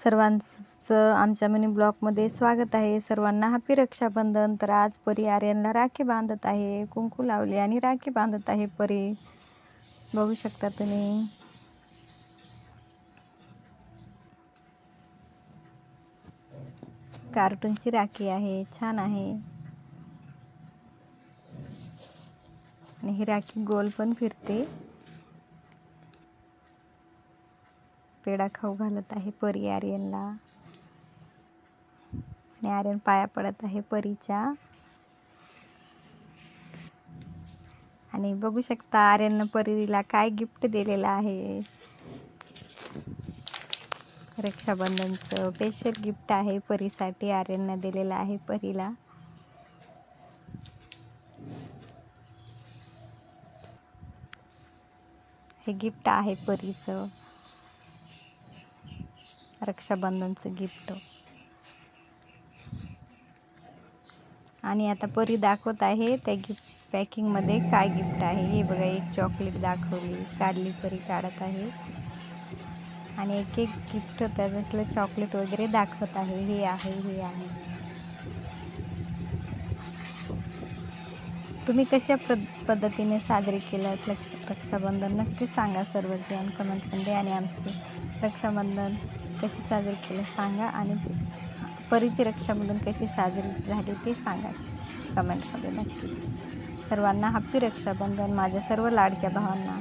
सर्वांचं आमच्या मिनी ब्लॉगमध्ये स्वागत आहे. सर्वांना हॅपी रक्षाबंधन. तर आज परी आर्यनला राखी बांधत आहे, कुंकू लावले आणि राखी बांधत आहे परी. बघू शकता तुम्ही. कार्टूनची राखी आहे, छान आहे. आणि ही राखी गोल पण फिरते. पेढा खाऊ घालत आहे परी आर्यनला आणि आर्यन पाया पडत आहे परीच्या. आणि बघू शकता आर्यननं परीला काय गिफ्ट दिलेलं आहे. रक्षाबंधनचं स्पेशल गिफ्ट आहे परीसाठी, आर्यननं दिलेलं आहे परीला. हे गिफ्ट आहे परीचं, रक्षाबंधनचं गिफ्ट. आणि आता परी दाखवत आहे त्या गिफ्ट पॅकिंगमध्ये काय गिफ्ट आहे. हे बघा, एक चॉकलेट काढली परी काढत आहे आणि एक एक गिफ्ट त्याच्यातलं चॉकलेट वगैरे दाखवत आहे. हे आहे. तुम्ही कशा पद्धतीने साजरे केलं रक्षाबंधन नक्की सांगा सर्वजण कमेंटमध्ये. आणि आमचे रक्षाबंधन कसे साजरे केले सांगा. आणि परीची रक्षाबंधन कशी साजरी झाली ते सांगा कमेंटमध्ये नक्कीच. सर्वांना हॅपी रक्षाबंधन माझ्या सर्व लाडक्या भावांना.